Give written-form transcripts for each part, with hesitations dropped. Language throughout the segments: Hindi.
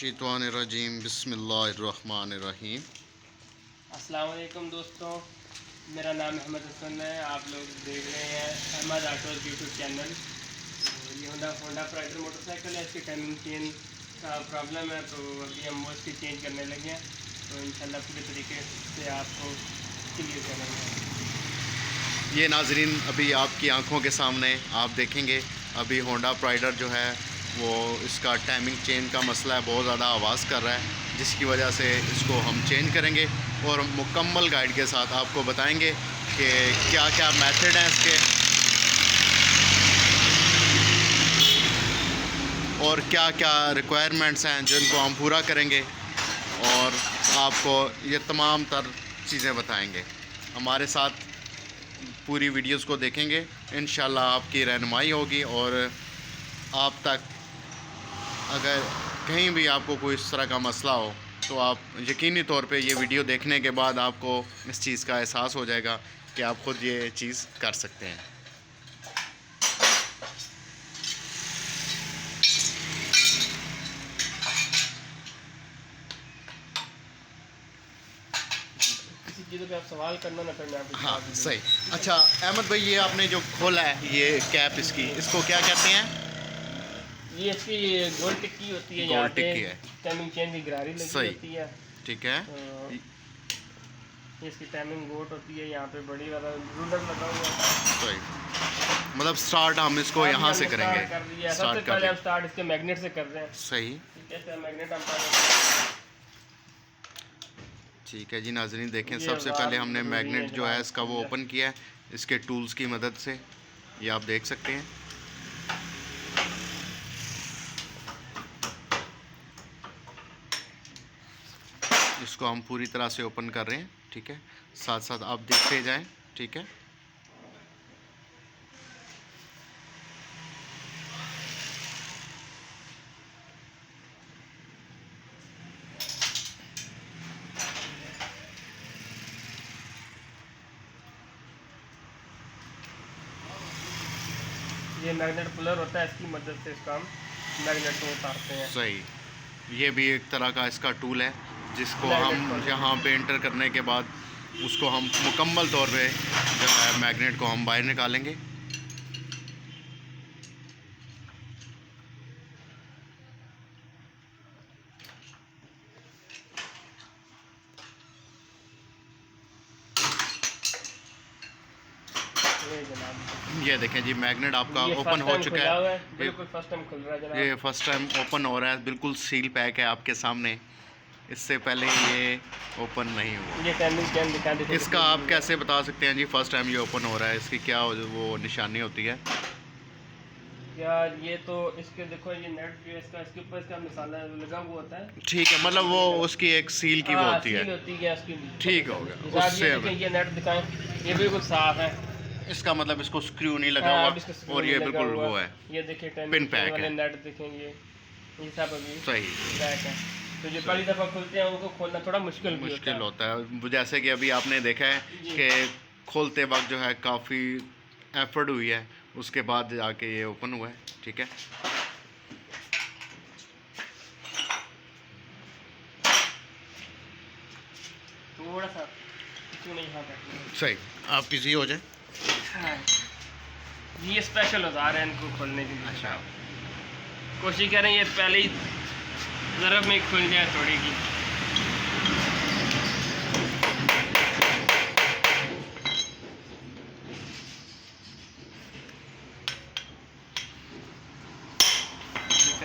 मिनश्शैतानिर्रजीम बिस्मिल्लाहिर्रहमानिर्रहीम। अस्सलाम वालेकुम दोस्तों, मेरा नाम अहमद हसन है। आप लोग देख रहे हैं अहमद ऑटोज़ यूट्यूब चैनल। ये होंडा प्राइडर मोटरसाइकिल है, इसकी टाइमिंग चेन का प्रॉब्लम है, तो अभी हम वो इसकी चेंज करने लगे हैं। तो इंशाल्लाह पूरे तरीके से आपको क्लियर करेंगे। ये नाजरीन अभी आपकी आंखों के सामने आप देखेंगे, अभी होंडा प्राइडर जो है वो इसका टाइमिंग चेन का मसला है, बहुत ज़्यादा आवाज़ कर रहा है, जिसकी वजह से इसको हम चेंज करेंगे और मुकम्मल गाइड के साथ आपको बताएंगे कि क्या क्या मेथड हैं इसके और क्या क्या रिक्वायरमेंट्स हैं जिनको हम पूरा करेंगे, और आपको ये तमाम तर चीज़ें बताएंगे। हमारे साथ पूरी वीडियोस को देखेंगे, इंशाल्लाह आपकी रहनुमाई होगी और आप तक अगर कहीं भी आपको कोई इस तरह का मसला हो तो आप यकीनी तौर पे ये वीडियो देखने के बाद आपको इस चीज़ का एहसास हो जाएगा कि आप ख़ुद ये चीज़ कर सकते हैं। किसी चीज़ों पे आप सवाल करना ना, फिर मैं आपको हाँ जवाब दूँगा। सही। अच्छा अहमद भाई, ये आपने जो खोला है ये कैप, इसको क्या कहते हैं? ये इसकी गोल टिक्की होती है, गोल यहाँ पे टिक्की है। टाइमिंग चेन की गरारी लगी सही। होती है। ठीक है। तो ये इसकी टाइमिंग गोट होती है, यहाँ पे बड़ी वाला रूलर लगा हुआ है। सही, मतलब स्टार्ट हम इसको यहाँ से करेंगे। कर दिया। स्टार्ट सबसे कर पहले हम दिया। स्टार्ट इसके मैग्नेट से कर रहे हैं। सही। ठीक है, मैग्नेट हम ठीक है जी नाजरीन, देखें ये सबसे बात पहले हमने ज़रूरी है मैग्नेट जो है जनाब, इसका वो समझा। ओपन किया है इसके टूल्स की मदद से, ये आप देख सकते हैं। इसको हम पूरी तरह से ओपन कर रहे हैं, ठीक है, साथ साथ आप देखते जाएं, ठीक है। ये मैग्नेट पुलर होता है, इसकी मदद से इसका हम मैग्नेट को उतारते हैं। सही, ये भी एक तरह का इसका टूल है जिसको मैग्नेट हम पुलर। यहाँ पे एंटर करने के बाद उसको हम मुकम्मल तौर पे जो है मैग्नेट को हम बाहर निकालेंगे। ये देखें जी, मैग्नेट आपका ओपन हो चुका है। बिल्कुल फर्स्ट टाइम खुल रहा है जनाब। ये फर्स्ट टाइम ओपन हो रहा है, बिल्कुल सील पैक है आपके सामने, इससे पहले ये ओपन नहीं हुआ। ये टाइमिंग चेन दिखा देते हैं। इसका आप कैसे बता सकते हैं जी फर्स्ट टाइम ये ओपन हो रहा है, इसकी क्या वो निशानी होती है? यार ये तो इसके देखो, ये नेट जो है इसका, इसके ऊपर इसका मसाला लगा हुआ होता है। ठीक है, मतलब वो उसकी एक सील की वो होती है। सील होती है उसकी। ठीक हो गया, उससे उससे ये नेट दिखाएं, ये बिल्कुल साफ है। इसका मतलब इसको स्क्रू नहीं लगा हाँ, हुआ और ये बिल्कुल वो है, ये देखिए पिन पैक है। नेट देखेंगे, ये सब अभी सही पैक है। तो जो पहली दफ़ा खुलते हैं उनको खोलना थोड़ा मुश्किल होता है। जैसे कि अभी आपने देखा है कि खोलते वक्त जो है काफ़ी एफर्ट हुई है, उसके बाद जाके ये ओपन हुआ है, ठीक है। थोड़ा सा सही, आप किसी हो जाए। हाँ। ये स्पेशल औजार है इनको खोलने के लिए। अच्छा, कोशिश करें ये पहले ही ज़रब में खुल जाए थोड़ी की।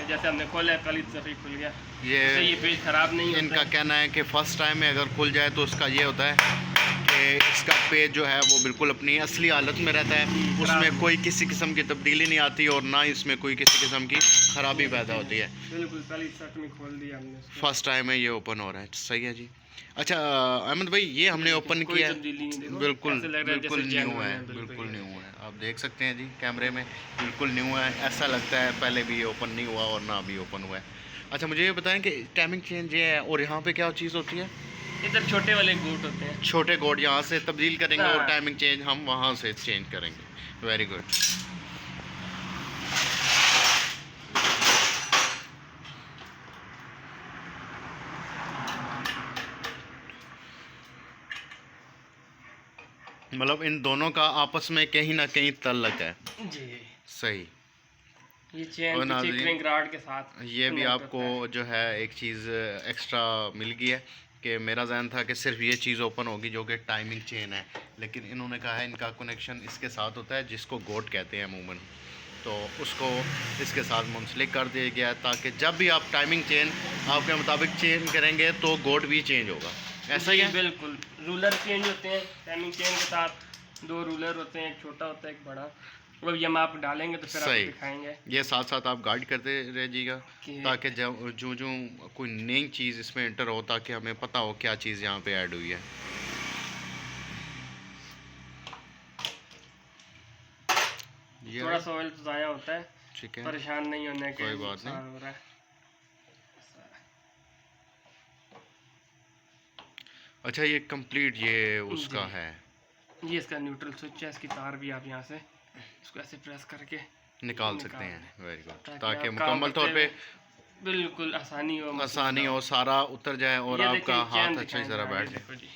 जैसे हमने खोला है, पहली दफ़े खुल गया। ये पेज ख़राब नहीं होता। इनका कहना है कि फ़र्स्ट टाइम में अगर खुल जाए तो उसका ये होता है कि इसका पेज जो है वो बिल्कुल अपनी असली हालत में रहता है, उसमें कोई किसी किस्म की तब्दीली नहीं आती और ना इसमें कोई किसी किस्म की ख़राबी पैदा होती है। बिल्कुल पहली सेट में खोल दिया हमने, फर्स्ट टाइम में ये ओपन हो रहा है। सही है जी। अच्छा अहमद भाई, ये हमने ओपन किया है, बिल्कुल बिल्कुल न्यू है, बिल्कुल न्यू है। आप देख सकते हैं जी कैमरे में, बिल्कुल न्यू है, ऐसा लगता है पहले भी ये ओपन नहीं हुआ और ना अभी ओपन हुआ है। अच्छा मुझे ये बताएं कि टाइमिंग चेंज ये है और यहाँ पे क्या चीज़ होती है? इधर छोटे वाले गोट होते हैं। छोटे गोट यहाँ से तब्दील करेंगे और टाइमिंग चेंज हम वहाँ से चेंज करेंगे। Very good. मतलब इन दोनों का आपस में कहीं ना कहीं तल्लक है। जी, सही। ये चेन और पीछे नाज़रीन, क्रिंक रॉड के साथ ये भी connect आपको होता है। जो है एक चीज़ एक्स्ट्रा मिल गई है कि मेरा जहन था कि सिर्फ ये चीज़ ओपन होगी जो कि टाइमिंग चेन है, लेकिन इन्होंने कहा है इनका कनेक्शन इसके साथ होता है जिसको गोट कहते हैं अमूमन, तो उसको इसके साथ मुंसलिक कर दिया गया है ताकि जब भी आप टाइमिंग चेन आपके मुताबिक चेंज करेंगे तो गोट भी चेंज होगा। ऐसा ही जी, है? बिल्कुल। रूलर चेंज होते हैं टाइमिंग चेन के साथ, 2 रूलर होते हैं, एक छोटा होता है एक बड़ा। वो भी हम आप डालेंगे तो फिर आपको सही। दिखाएंगे ये साथ साथ आप गाइड करते रहिएगा कि ताकि जब जो जो कोई नई चीज़ इसमें एंटर हो ताकि हमें पता हो क्या चीज़ यहाँ पे ऐड हुई है। ये थोड़ा सा ऑयल तो ज़ाया होता है, ठीक है, परेशान नहीं होने के कोई बात नुकसान हो रहा है। अच्छा ये कंप्लीट ये उसका जी। है, ये इसका न्यूट्रल स्विच है, इसकी तार भी आप यहाँ से इसको ऐसे प्रेस करके निकाल सकते हैं। वेरी गुड, ताकि ताकि आप काम मुकम्मल करते तौर पे हुए बिल्कुल आसानी हो, आसानी हो, सारा उतर जाए और ये आपका देखें हाथ चैन अच्छी दिखाएं तरह जरा, बैठ ये जाए। देखो जी,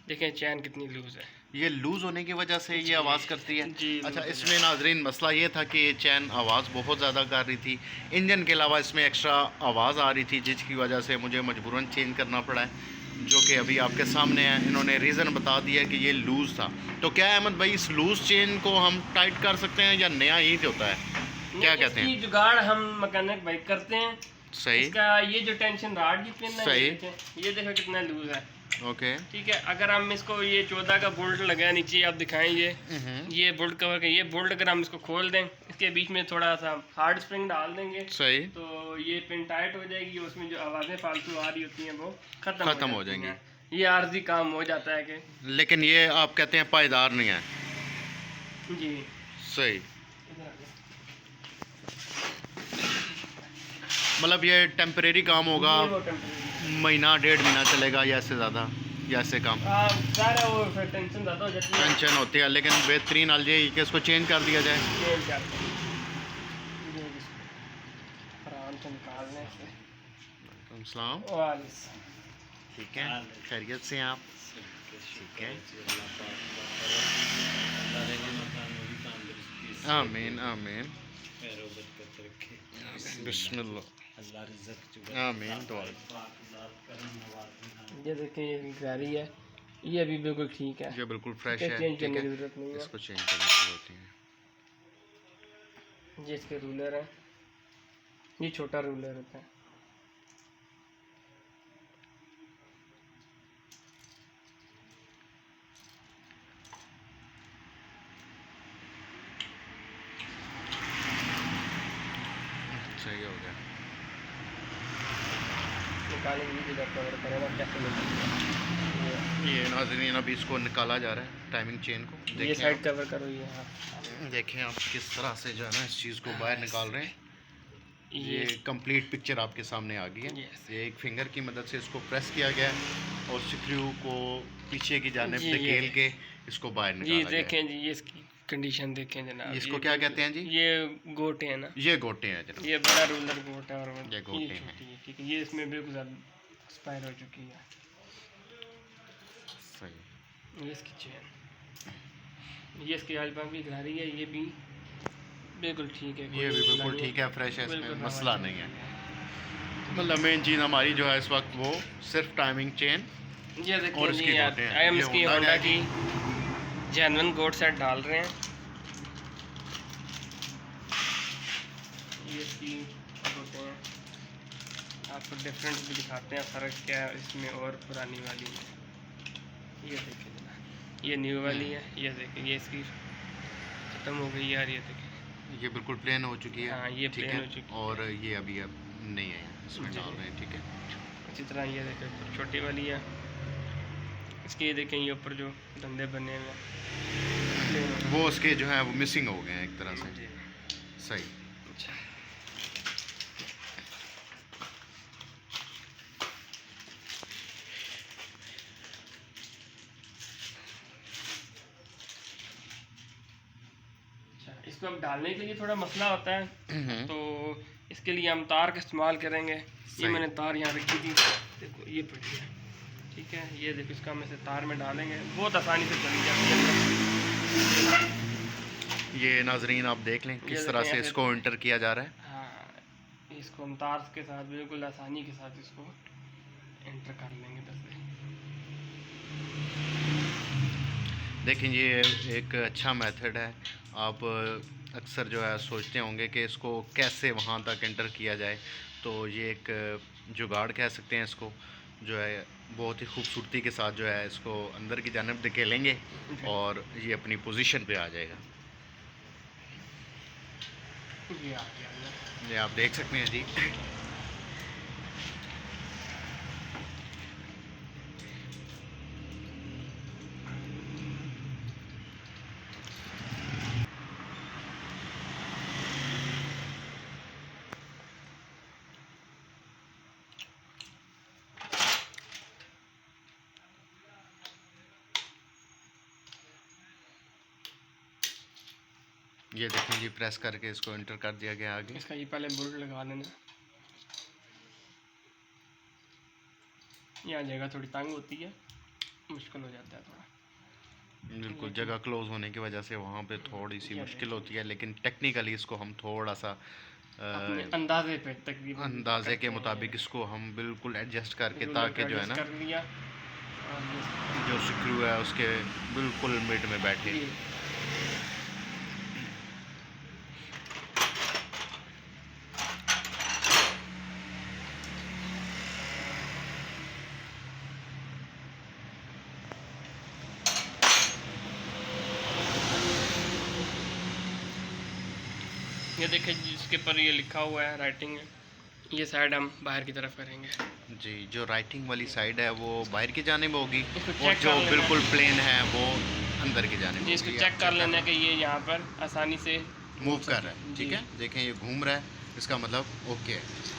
देखें चैन कितनी लूज है। ये लूज़ होने की वजह से ये आवाज़ करती है। जी, अच्छा, लूज़ हो इसमें नाजरीन मसला ये था कि ये चैन आवाज़ बहुत ज़्यादा कर रही थी, इंजन के अलावा इसमें एक्स्ट्रा आवाज़ आ रही थी जिसकी वजह से मुझे मजबूरन चेंज करना पड़ा है, जो कि अभी आपके सामने है। इन्होंने रीज़न बता दिया कि ये लूज़ था। तो क्या अहमद भाई इस लूज़ चेन को हम टाइट कर सकते हैं या नया ही होता है, क्या कहते हैं? इसकी जुगाड़ हम मैकेनिक भाई करते हैं। सही। इसका ये जो टेंशन रॉड की पिन है, सही। ये देखो कितना लूज है। ओके। ठीक है, अगर हम इसको ये 14 का बोल्ट लगाए नीचे, आप दिखाएं ये बोल्ट कवर का ये बोल्ट, अगर हम इसको खोल दें, इसके बीच में थोड़ा सा हार्ड स्प्रिंग डाल देंगे सही। तो ये पिन टाइट हो जाएगी, उसमें जो आवाज़ें फालतू आ रही होती हैं वो खत्म हो जाएंगी। हैं। ये आर्जी काम हो जाता है कि लेकिन ये आप कहते हैं पायदार नहीं है। जी। सही। मतलब ये टेम्परेरी काम होगा, ये वो temporary महीना 1.5 महीना चलेगा या इससे ज़्यादा या इससे कम, सारा वो फिर टेंशन ज़्यादा हो जाती है। टेंशन होती है, लेकिन बेहतरीन हाल ये कि इसको चेंज कर दिया जाए। चेंज करते हैं, ये इसको आराम से निकालने से। वालेकुम सलाम। ठीक है, खैरियत से आप? ठीक है, आमीन आमीन, बिस्मिल्लाह, आमीन। दुआ। ये देखिए ये गाड़ी है, ये अभी बिल्कुल ठीक है, ये बिल्कुल फ्रेश इसको है, चेंज ठीक करने है, की ज़रूरत नहीं है। इसको चेंज करने की ज़रूरत नहीं है। ये इसके रूलर है, ये छोटा रूलर होता है। सही हो गया। निकालेंगे ये जगह कवर करेगा कैसे मिलेगा। ये नाज़रीन अभी इसको निकाला जा रहा है टाइमिंग चेन को। ये देखें साइड आप, कवर करो, ये हाँ। देखें आप किस तरह से जो है ना इस चीज़ को बाहर निकाल रहे हैं। ये कंप्लीट पिक्चर आपके सामने आ गई है। ये एक फिंगर की मदद से इसको प्रेस किया गया है और स्क्रू को पीछे की जानिब धकेल के इसको बाहर निकाला जी गया है। देखें जी, ये इसकी कंडीशन देखें जनाब। इसको क्या कहते हैं जी? ये गोटे हैं ना, ये गोटे हैं जनाब। ये बड़ा रूलर गोट है और ये गोटे हैं। छोटी है। ठीक है, ये इसमें बिल्कुल एक्सपायर हो चुकी है। सही। ये इसकी चेन, ये इसकी ऑयल पंप की घारी है, ये भी बिल्कुल ठीक है, ये भी बिल्कुल ठीक है, फ्रेश है, इसमें मसला नहीं है। मतलब मेन चीज़ हमारी जो है इस वक्त वो सिर्फ टाइमिंग चेन ये और देखिए इसकी जी, गोटे हैं। आई एम ये इसकी होंडा होंडा की की जेन्युइन गोट सेट डाल रहे हैं। ये इसकी गोटे हैं, आपको डिफरेंस भी दिखाते हैं फ़र्क क्या है इसमें और पुरानी वाली में। ये देखिए जनाब, ये न्यू वाली है, ये देखिए ये इसकी ख़त्म हो गई यार, ये देखिए ये बिल्कुल प्लेन हो चुकी है। हाँ, ये ठीक प्लेन है, हो चुकी और ये अभी अब नहीं है, इसमें जी। डाल रहे हैं। ठीक है, इसी तरह ये देखिए छोटी वाली है, इसके ये देखें ये ऊपर जो धंधे बने हुए हैं वो उसके जो है वो मिसिंग हो गए हैं एक तरह से। जी। सही। अच्छा, इसको अब डालने के लिए थोड़ा मसला होता है, तो इसके लिए हम तार का इस्तेमाल करेंगे। ये सही। मैंने तार यहाँ रखी थी, देखो ये पड़ी है, ठीक है, ये देखो इसका हम इसे तार में डालेंगे, बहुत आसानी से चली जाती है। ये नाजरीन आप देख लें ये किस तरह देखें से ऐसे, इसको इंटर किया जा रहा है। हाँ, इसको हम तार के साथ बिल्कुल आसानी के साथ इसको एंटर कर लेंगे इधर से। देखें ये एक अच्छा मेथड है। आप अक्सर जो है सोचते होंगे कि इसको कैसे वहाँ तक एंटर किया जाए, तो ये एक जुगाड़ कह सकते हैं इसको, जो है बहुत ही खूबसूरती के साथ जो है इसको अंदर की जानब धकेलेंगे और ये अपनी पोजीशन पे आ जाएगा। ये आ गया। ये आप देख सकते हैं जी। ये देखें जी, प्रेस करके इसको एंटर कर दिया गया आगे। इसका ये पहले बोल्ट लगा लेना, ये आ जाएगा। थोड़ी तंग होती है, मुश्किल हो जाता है थोड़ा। बिल्कुल, जगह क्लोज होने की वजह से वहाँ पे थोड़ी सी मुश्किल होती है, लेकिन टेक्निकली इसको हम थोड़ा सा अपने अंदाजे पे तकरीबन अंदाजे के मुताबिक इसको हम बिल्कुल एडजस्ट करके, ताकि जो है ना कर लिया, और जो स्क्रू है उसके बिल्कुल मिड में बैठे। ये देखें जिसके पर ये लिखा हुआ है राइटिंग है, ये साइड हम बाहर की तरफ करेंगे जी। जो राइटिंग वाली साइड है वो बाहर की जानिब होगी, इसको और चेक जो कर लेना। बिल्कुल प्लेन है वो अंदर की जानिब जी, इसको होगी। चेक कर लेना कि ये यहाँ पर आसानी से मूव कर रहा है, ठीक जी। है। देखें ये घूम रहा है, इसका मतलब ओके है।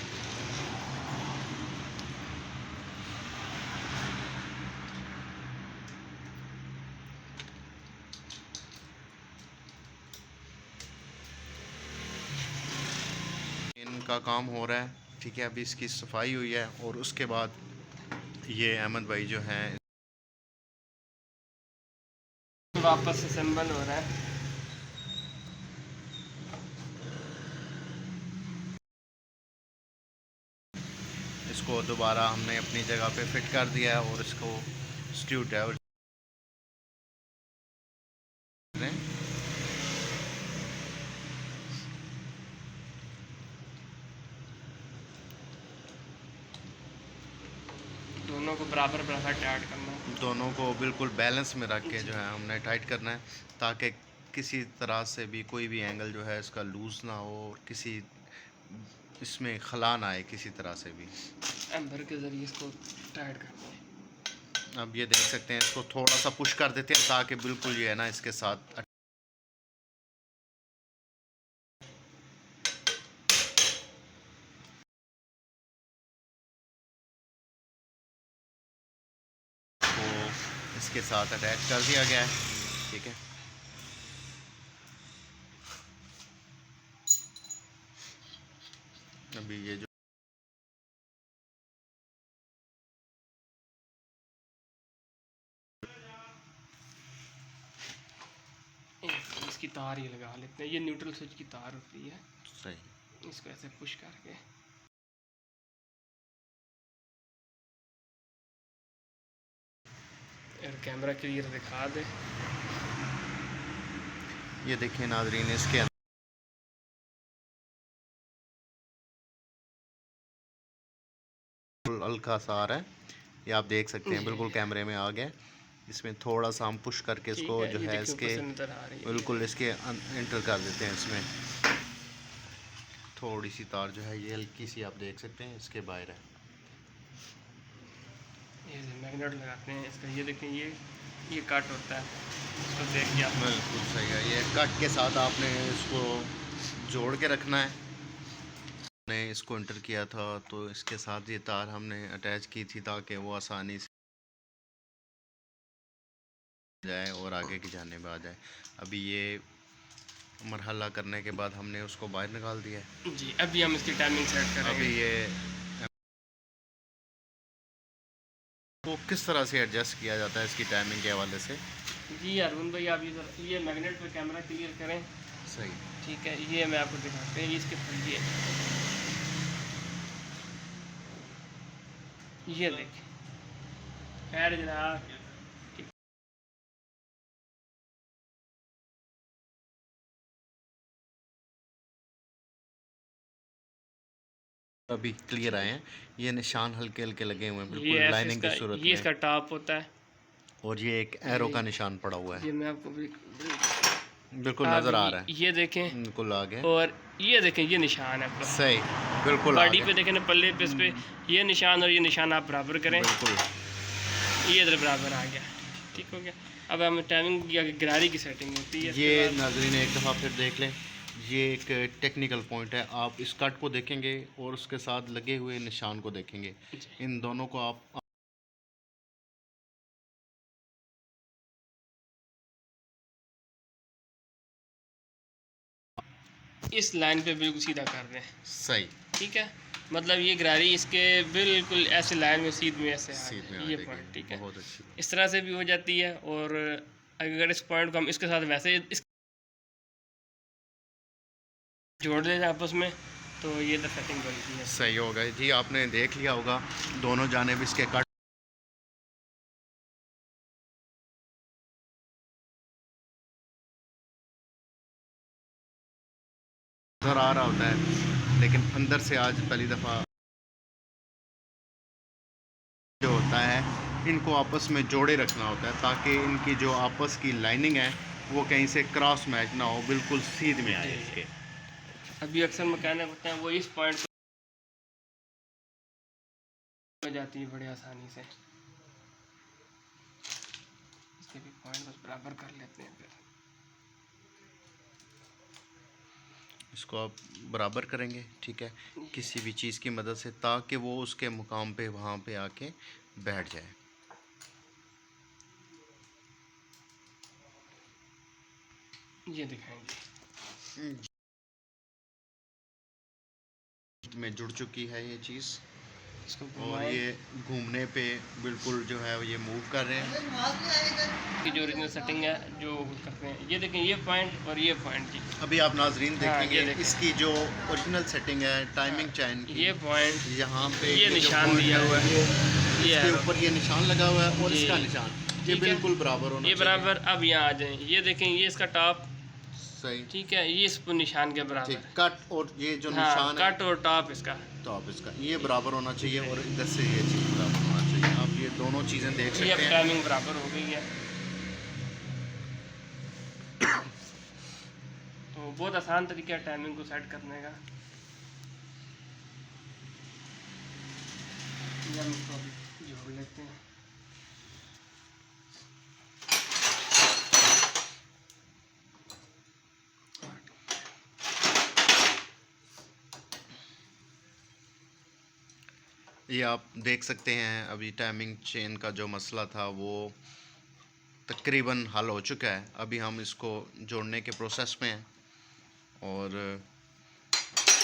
इनका काम हो रहा है, ठीक है। अभी इसकी सफाई हुई है और उसके बाद ये अहमद भाई जो हैं वापस असेंबल हो रहा है। इसको दोबारा हमने अपनी जगह पे फिट कर दिया है और इसको स्क्रू ड्राइवर दोनों को बराबर बराबर टाइट करना है। दोनों को बिल्कुल बैलेंस में रख के जो है हमने टाइट करना है, ताकि किसी तरह से भी कोई भी एंगल जो है इसका लूज़ ना हो और किसी इसमें खला ना आए किसी तरह से भी। एम्बर के ज़रिए इसको टाइट करना है। अब ये देख सकते हैं, इसको थोड़ा सा पुश कर देते हैं ताकि बिल्कुल ये है ना इसके साथ को इसके साथ अटैच कर दिया गया है, ठीक है। अभी ये जो इसकी तार ही लगा लेते हैं, ये न्यूट्रल स्विच की तार होती है। सही, इसको ऐसे पुश करके और कैमरा क्लियर दिखा दे। ये देखिए नाजरीन, इसके अंदर हल्का सा आ रहा है, ये आप देख सकते हैं, बिल्कुल कैमरे में आ गया। इसमें थोड़ा सा हम पुश करके इसको जो है इसके बिल्कुल इसके एंटर कर देते हैं। इसमें थोड़ी सी तार जो है ये हल्की सी आप देख सकते हैं इसके बाहर है। ये मैग्नेट लगाते हैं इसका, ये देखें ये कट होता है, इसको देख के आप बिल्कुल सही है। ये कट के साथ आपने इसको जोड़ के रखना है। हमने इसको एंटर किया था तो इसके साथ ये तार हमने अटैच की थी ताकि वो आसानी से जाए और आगे की जानिब आ जाए। अभी ये मरहला करने के बाद हमने उसको बाहर निकाल दिया है जी। अभी हम इसकी टाइमिंग सेट करेंगे। अभी ये तो किस तरह से एडजस्ट किया जाता है इसकी टाइमिंग के हवाले से? जी अरविंद भाई, आप ये मैग्नेट पे कैमरा क्लियर करें। सही। ठीक है, ये मैं आपको दिखाते हैं, इसके ये देखें। खैर जनाब, अभी क्लियर आए हैं। ये निशान हल्के हल्के लगे हुए हैं, ये बिल्कुल ऐसे लाइनिंग की सूरत ये में। इसका टॉप होता है। और ये एक एरो का निशान पड़ा हुआ है, ये मैं आपको बिल्कुल आप नज़र आ रहा है। ये देखें, बिल्कुल आगे। और ये देखें, ये निशान है पूरा। सही, बिल्कुल बॉडी आगे। पे देखें ना, पल्ले पे, इस पे ये निशान और ये निशान आप बराबर करें। बिल्कुल। ये इधर बराबर आ गया, ठीक हो गया। अब हमें टाइमिंग की आगे गरारी की सेटिंग होती है। ये नाज़रीन एक दफ़ा फिर देख लें, ये एक टेक्निकल पॉइंट है। आप इस कट को देखेंगे और उसके साथ लगे हुए निशान को देखेंगे, इन दोनों को आप इस लाइन पे बिल्कुल सीधा कर दें। सही। ठीक है, मतलब ये गरारी इसके बिल्कुल ऐसे लाइन में सीध में ऐसे सीध में ये आ पॉइंट, ठीक है, बहुत अच्छी। इस तरह से भी हो जाती है। और अगर इस पॉइंट को हम इसके साथ वैसे इस जोड़ दें आपस में, तो ये द सेटिंग बनती है। सही होगा जी। आपने देख लिया होगा दोनों जानिब इसके कट नज़र आ रहा होता है, लेकिन अंदर से आज पहली दफ़ा जो होता है इनको आपस में जोड़े रखना होता है, ताकि इनकी जो आपस की लाइनिंग है वो कहीं से क्रॉस मैच ना हो, बिल्कुल सीध में आए इसके। अभी अक्सर मैकेनिक होते हैं, वो इस पॉइंट हो जाती है बड़ी आसानी से। इसके भी पॉइंट बस बराबर कर लेते हैं। फिर इसको आप बराबर करेंगे, ठीक है, किसी भी चीज़ की मदद से, ताकि वो उसके मुकाम पे वहाँ पे आके बैठ जाए। ये दिखाएंगे में जुड़ चुकी है ये चीज़, इसको और ये घूमने पे बिल्कुल जो है ये मूव कर रहे हैं। की जो ओरिजिनल सेटिंग है जो करते हैं, ये देखें, ये पॉइंट और ये पॉइंट जी। अभी आप नाजरीन देखेंगे ये देखें। इसकी जो ओरिजिनल सेटिंग है टाइमिंग चैन की, ये पॉइंट, यहाँ पे ये जो निशान point दिया हुआ है, ये इसके ऊपर ये निशान लगा हुआ है, और जी। इसका निशान ये ठीक है। बिल्कुल बराबर होना ये चाहिए। बराबर। अब यहाँ आ जाएं, ये देखें, ये इसका टॉप, सही, ठीक है, ये इस निशान के बराबर। ठीक। कट और ये जो हाँ, निशान है कट और टॉप इसका, टॉप इसका, ये बराबर होना चाहिए, और इधर से ये चीज़ बराबर होना चाहिए। आप ये दोनों चीज़ें देख ये अब सकते हैं। टाइमिंग बराबर हो गई है। तो बहुत आसान तरीका है टाइमिंग को सेट करने का। ये हम इसको अभी जोड़ लेते हैं। ये आप देख सकते हैं अभी टाइमिंग चेन का जो मसला था वो तकरीबन हल हो चुका है। अभी हम इसको जोड़ने के प्रोसेस में हैं, और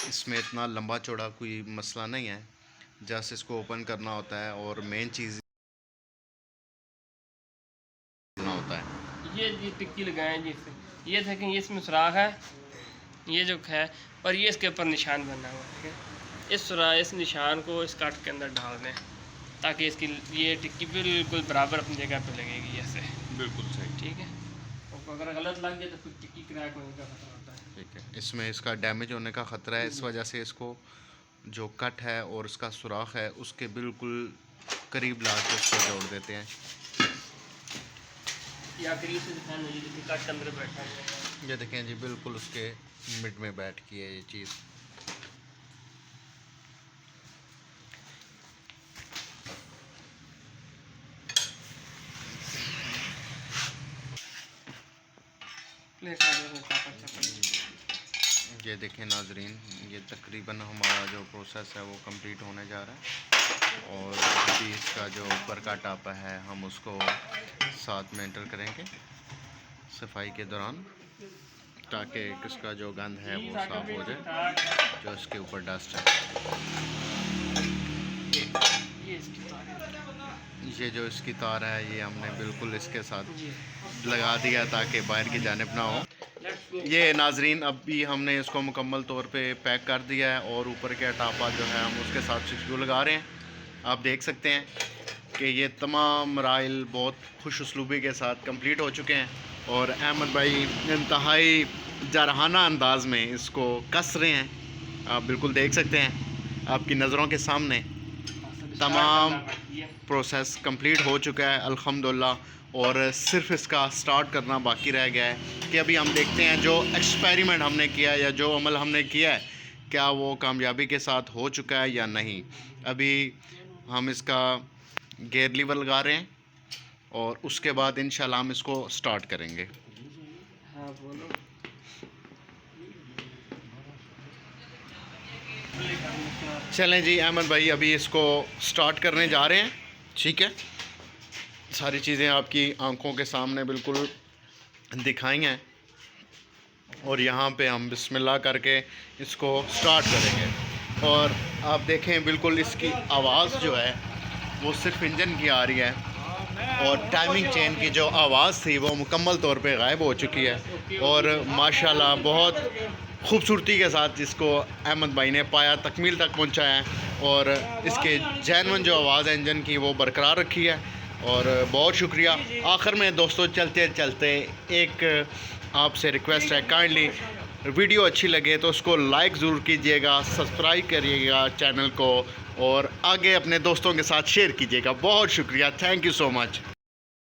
इसमें इतना लंबा चौड़ा कोई मसला नहीं है, जस्ट इसको ओपन करना होता है, और मेन चीज़ होता है ये टिक्की लगाएं जी इससे। ये देखें, ये इसमें सुराख है, ये जो है, और ये इसके ऊपर निशान बना हुआ है, ठीक है। इस निशान को इस काट के अंदर डाल दें, ताकि इसकी ये टिक्की बिल्कुल बराबर अपनी जगह पे लगेगी ऐसे। बिल्कुल सही, ठीक है। और अगर गलत लग जाए तो फिर टिक्की क्रैक होने का खतरा होता है। ठीक है। इसमें इसका डैमेज होने का ख़तरा है, इस वजह से इसको जो कट है और इसका सुराख है उसके बिल्कुल करीब ला के उसको जोड़ देते हैं। या करीब से दिखाना, ये देखिए कट के अंदर बैठा है। ये देखें जी, बिल्कुल उसके मिड में बैठ की है ये चीज़। ये देखें नाजरीन, ये तकरीबन हमारा जो प्रोसेस है वो कंप्लीट होने जा रहा है, और अभी इसका जो ऊपर का टापा है हम उसको साथ में एंटर करेंगे सफाई के दौरान, ताकि इसका जो गंद है वो साफ़ हो जाए, जो इसके ऊपर डस्ट है। ये जो इसकी तार है ये हमने बिल्कुल इसके साथ लगा दिया ताकि बाहर की जानिब ना हो। ये नाजरीन अभी हमने इसको मुकम्मल तौर पे पैक कर दिया है और ऊपर का टापा जो है हम उसके साथ स्विच लगा रहे हैं। आप देख सकते हैं कि ये तमाम मराइल बहुत खुश उसलूबी के साथ कंप्लीट हो चुके हैं और अहमद भाई इंतहाई जारहाना अंदाज में इसको कस रहे हैं। आप बिल्कुल देख सकते हैं आपकी नज़रों के सामने तमाम प्रोसेस कंप्लीट हो चुका है अल्हम्दुलिल्लाह और सिर्फ इसका स्टार्ट करना बाकी रह गया है कि अभी हम देखते हैं जो एक्सपेरिमेंट हमने किया है या जो अमल हमने किया है क्या वो कामयाबी के साथ हो चुका है या नहीं। अभी हम इसका गेयर लीवर लगा रहे हैं और उसके बाद इंशाल्लाह हम इसको स्टार्ट करेंगे। हाँ बोलो। चलें जी अहमद भाई अभी इसको स्टार्ट करने जा रहे हैं। ठीक है, सारी चीज़ें आपकी आंखों के सामने बिल्कुल दिखाई हैं और यहाँ पे हम बिस्मिल्लाह करके इसको स्टार्ट करेंगे और आप देखें बिल्कुल इसकी आवाज़ जो है वो सिर्फ इंजन की आ रही है और टाइमिंग चेन की जो आवाज़ थी वो मुकम्मल तौर पे गायब हो चुकी है और माशाल्लाह बहुत खूबसूरती के साथ इसको अहमद भाई ने पाया तकमील तक पहुंचाया है और इसके जैनवन जो आवाज़ है इंजन की वो बरकरार रखी है और बहुत शुक्रिया। आखिर में दोस्तों चलते चलते एक आपसे रिक्वेस्ट है, काइंडली वीडियो अच्छी लगे तो उसको लाइक ज़रूर कीजिएगा, सब्सक्राइब करिएगा चैनल को और आगे अपने दोस्तों के साथ शेयर कीजिएगा। बहुत शुक्रिया, थैंक यू सो मच।